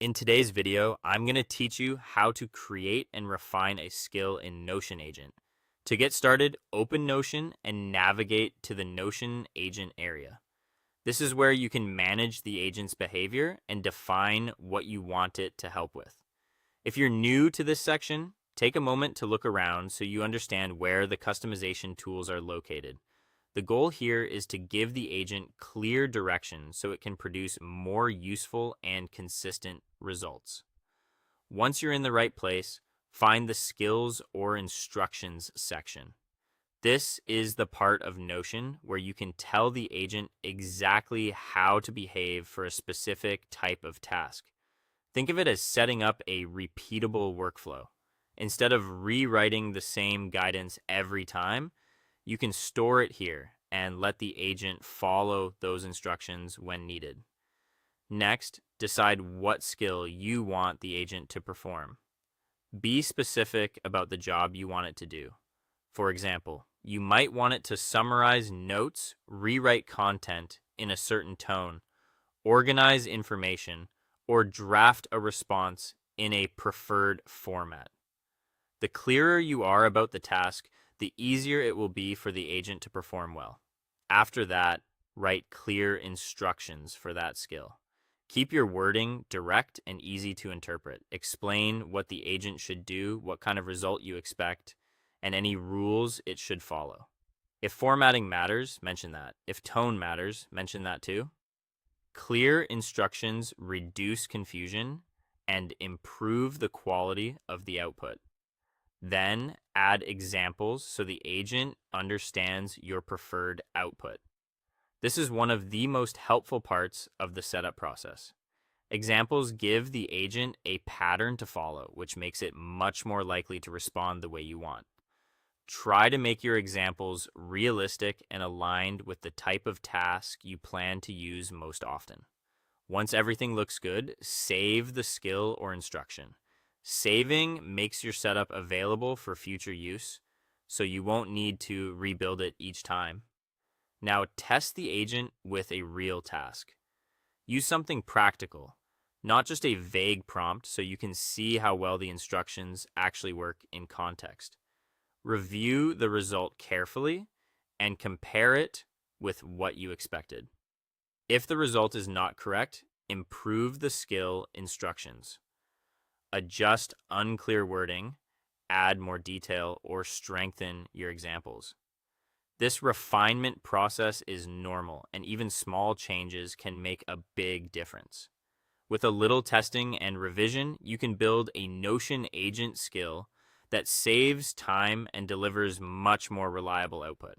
In today's video, I'm going to teach you how to create and refine a skill in Notion Agent. To get started, open Notion and navigate to the Notion Agent area. This is where you can manage the agent's behavior and define what you want it to help with. If you're new to this section, take a moment to look around so you understand where the customization tools are located. The goal here is to give the agent clear direction so it can produce more useful and consistent results. Once you're in the right place, find the Skills or Instructions section. This is the part of Notion where you can tell the agent exactly how to behave for a specific type of task. Think of it as setting up a repeatable workflow. Instead of rewriting the same guidance every time, you can store it here and let the agent follow those instructions when needed. Next, decide what skill you want the agent to perform. Be specific about the job you want it to do. For example, you might want it to summarize notes, rewrite content in a certain tone, organize information, or draft a response in a preferred format. The clearer you are about the task, the easier it will be for the agent to perform well. After that, write clear instructions for that skill. Keep your wording direct and easy to interpret. Explain what the agent should do, what kind of result you expect, and any rules it should follow. If formatting matters, mention that. If tone matters, mention that too. Clear instructions reduce confusion and improve the quality of the output. Then add examples so the agent understands your preferred output. This is one of the most helpful parts of the setup process. Examples give the agent a pattern to follow, which makes it much more likely to respond the way you want. Try to make your examples realistic and aligned with the type of task you plan to use most often. Once everything looks good, save the skill or instruction. Saving makes your setup available for future use, so you won't need to rebuild it each time. Now test the agent with a real task. Use something practical, not just a vague prompt, so you can see how well the instructions actually work in context. Review the result carefully and compare it with what you expected. If the result is not correct, improve the skill instructions. Adjust unclear wording, add more detail, or strengthen your examples. This refinement process is normal, and even small changes can make a big difference. With a little testing and revision, you can build a Notion agent skill that saves time and delivers much more reliable output.